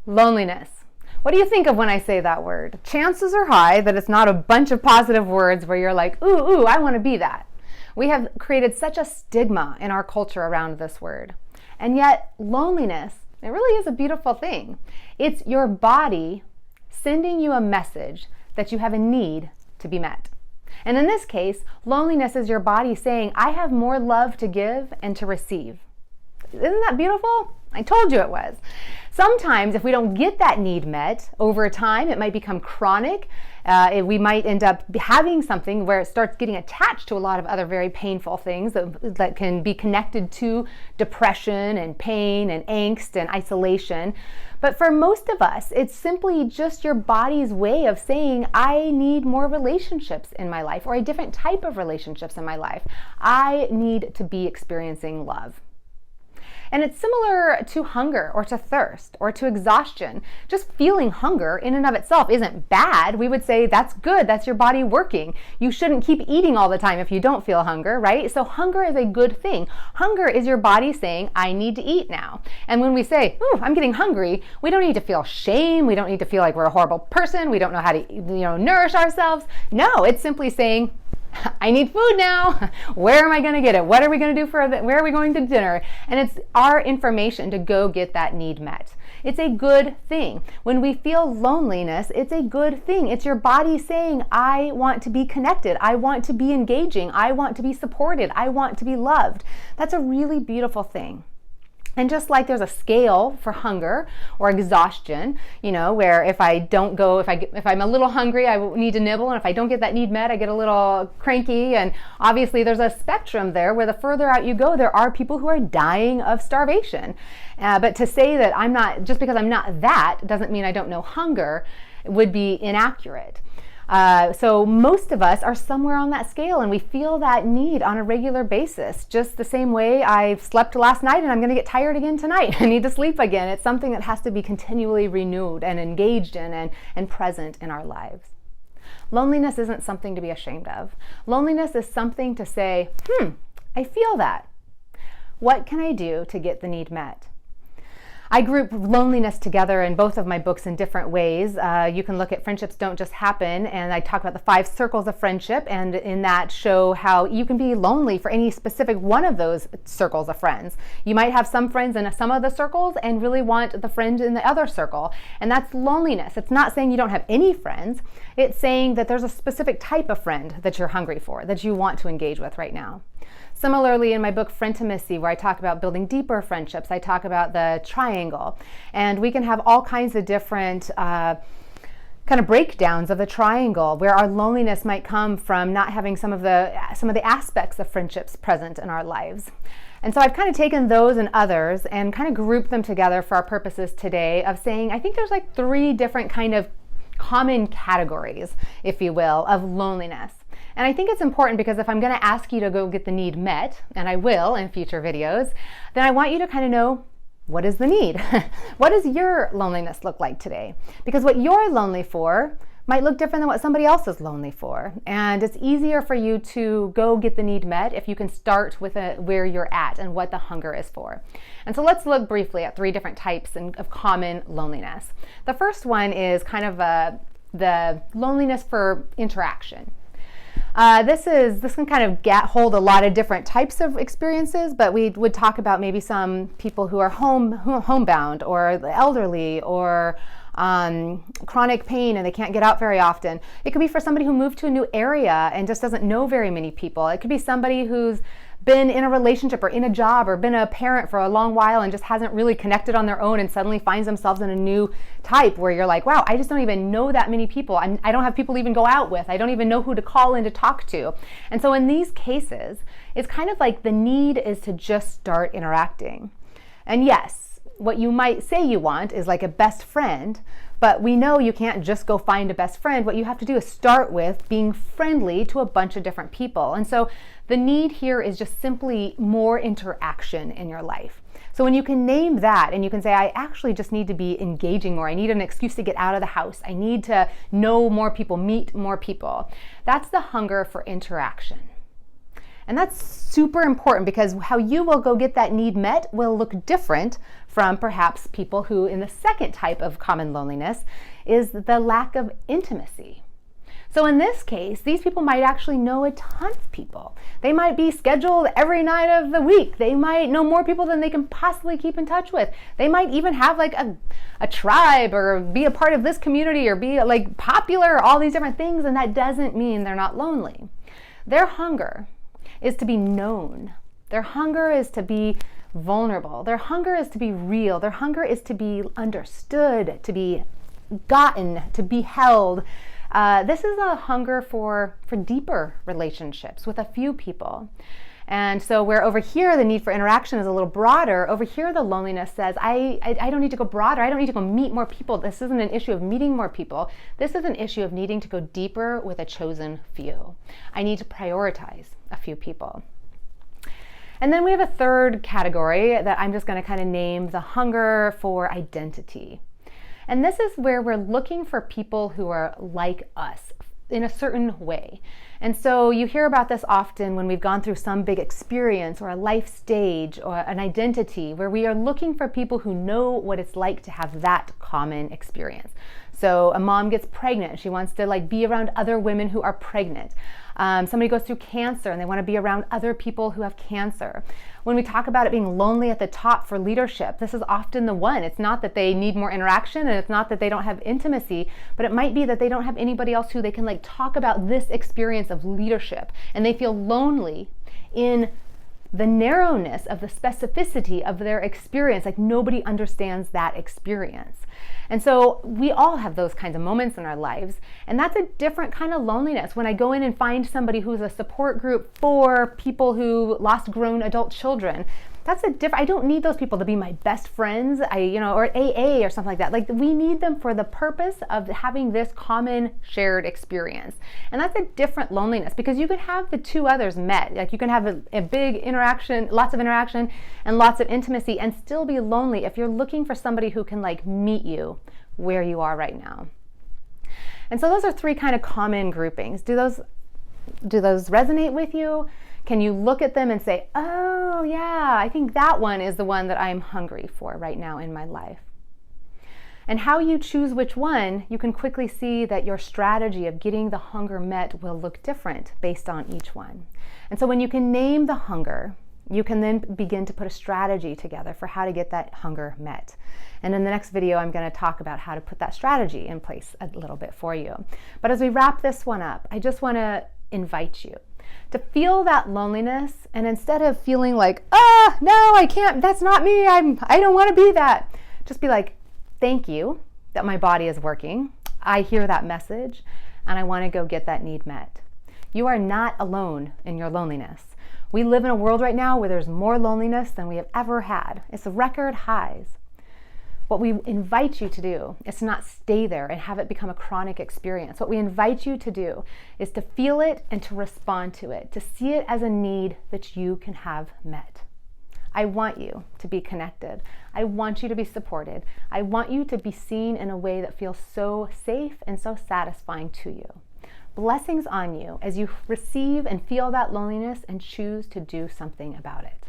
Loneliness. What do you think of when I say that word? Chances are high that it's not a bunch of positive words where you're like, ooh, I want to be that. We have created such a stigma in our culture around this word. And yet, loneliness, it really is a beautiful thing. It's your body sending you a message that you have a need to be met. And in this case, loneliness is your body saying, I have more love to give and to receive. Isn't that beautiful? I told you it was. Sometimes if we don't get that need met over time, it might become chronic. We might end up having something where it starts getting attached to a lot of other very painful things that can be connected to depression and pain and angst and isolation. But for most of us, it's simply just your body's way of saying, I need more relationships in my life, or a different type of relationships in my life. I need to be experiencing love. And it's similar to hunger or to thirst or to exhaustion. Just feeling hunger in and of itself isn't bad. We would say that's good. That's your body working. You shouldn't keep eating all the time if you don't feel hunger, right? So hunger is a good thing. Hunger is your body saying, I need to eat now. And when we say, ooh, I'm getting hungry, we don't need to feel shame. We don't need to feel like we're a horrible person. We don't know how to, nourish ourselves. No, it's simply saying, I need food now. Where am I going to get it? What are we going to do where are we going to dinner? And it's our information to go get that need met. It's a good thing. When we feel loneliness, it's a good thing. It's your body saying, I want to be connected. I want to be engaging. I want to be supported. I want to be loved. That's a really beautiful thing. And just like there's a scale for hunger or exhaustion, where if I'm a little hungry, I need to nibble. And if I don't get that need met, I get a little cranky. And obviously there's a spectrum there where the further out you go, there are people who are dying of starvation. But to say that just because I'm not that doesn't mean I don't know hunger would be inaccurate. So most of us are somewhere on that scale, and we feel that need on a regular basis. Just the same way I slept last night and I'm going to get tired again tonight. I need to sleep again. It's something that has to be continually renewed and engaged in and present in our lives. Loneliness isn't something to be ashamed of. Loneliness is something to say, I feel that. What can I do to get the need met? I group loneliness together in both of my books in different ways. You can look at Friendships Don't Just Happen, and I talk about the 5 circles of friendship, and in that show how you can be lonely for any specific one of those circles of friends. You might have some friends in some of the circles and really want the friend in the other circle, and that's loneliness. It's not saying you don't have any friends. It's saying that there's a specific type of friend that you're hungry for, that you want to engage with right now. Similarly, in my book, Frientimacy, where I talk about building deeper friendships, I talk about the triangle. And we can have all kinds of different kind of breakdowns of the triangle, where our loneliness might come from not having some of the aspects of friendships present in our lives. And so I've kind of taken those and others and kind of grouped them together for our purposes today of saying, I think there's like 3 different kind of common categories, if you will, of loneliness. And I think it's important because if I'm going to ask you to go get the need met, and I will in future videos, then I want you to kind of know, what is the need? What does your loneliness look like today? Because what you're lonely for might look different than what somebody else is lonely for. And it's easier for you to go get the need met if you can start with where you're at and what the hunger is for. And so let's look briefly at 3 different types of common loneliness. The first one is kind of the loneliness for interaction. This can kind of hold a lot of different types of experiences, but we would talk about maybe some people who are homebound, or the elderly, or chronic pain and they can't get out very often. It could be for somebody who moved to a new area and just doesn't know very many people. It could be somebody who's been in a relationship or in a job or been a parent for a long while and just hasn't really connected on their own and suddenly finds themselves in a new type where you're like, wow, I just don't even know that many people. I don't have people to even go out with. I don't even know who to call in to talk to. And so in these cases, it's kind of like the need is to just start interacting. And yes, what you might say you want is like a best friend, but we know you can't just go find a best friend. What you have to do is start with being friendly to a bunch of different people. And so the need here is just simply more interaction in your life. So when you can name that and you can say, I actually just need to be engaging more. I need an excuse to get out of the house. I need to know more people, meet more people. That's the hunger for interaction. And that's super important because how you will go get that need met will look different from perhaps people who, in the second type of common loneliness, is the lack of intimacy. So in this case, these people might actually know a ton of people. They might be scheduled every night of the week. They might know more people than they can possibly keep in touch with. They might even have like a tribe or be a part of this community or be like popular, all these different things, and that doesn't mean they're not lonely. Their hunger is to be known. Their hunger is to be vulnerable. Their hunger is to be real. Their hunger is to be understood, to be gotten, to be held. This is a hunger for deeper relationships with a few people. And so where over here the need for interaction is a little broader, over here the loneliness says, I don't need to go broader. I don't need to go meet more people. This isn't an issue of meeting more people. This is an issue of needing to go deeper with a chosen few. I need to prioritize a few people. And then we have a third category that I'm just going to kind of name the hunger for identity. And this is where we're looking for people who are like us in a certain way. And so you hear about this often when we've gone through some big experience or a life stage or an identity where we are looking for people who know what it's like to have that common experience. So a mom gets pregnant. She wants to like be around other women who are pregnant. Somebody goes through cancer and they want to be around other people who have cancer. When we talk about it being lonely at the top for leadership, this is often the one. It's not that they need more interaction and it's not that they don't have intimacy, but it might be that they don't have anybody else who they can like talk about this experience of leadership, and they feel lonely in the narrowness of the specificity of their experience, like nobody understands that experience. And so we all have those kinds of moments in our lives, and that's a different kind of loneliness. When I go in and find somebody who's a support group for people who lost grown adult children, that's a different, I don't need those people to be my best friends, or AA or something like that. Like we need them for the purpose of having this common shared experience. And that's a different loneliness because you could have the two others met. Like you can have a big interaction, lots of interaction and lots of intimacy and still be lonely if you're looking for somebody who can like meet you where you are right now. And so those are three kind of common groupings. Do those resonate with you? Can you look at them and say, oh yeah, I think that one is the one that I'm hungry for right now in my life? And how you choose which one, you can quickly see that your strategy of getting the hunger met will look different based on each one. And so when you can name the hunger, you can then begin to put a strategy together for how to get that hunger met. And in the next video, I'm going to talk about how to put that strategy in place a little bit for you. But as we wrap this one up, I just want to invite you to feel that loneliness, and instead of feeling like, no, I can't, that's not me, I don't want to be that, just be like, thank you that my body is working. I hear that message, and I want to go get that need met. You are not alone in your loneliness. We live in a world right now where there's more loneliness than we have ever had. It's record highs. What we invite you to do is to not stay there and have it become a chronic experience. What we invite you to do is to feel it and to respond to it, to see it as a need that you can have met. I want you to be connected. I want you to be supported. I want you to be seen in a way that feels so safe and so satisfying to you. Blessings on you as you receive and feel that loneliness and choose to do something about it.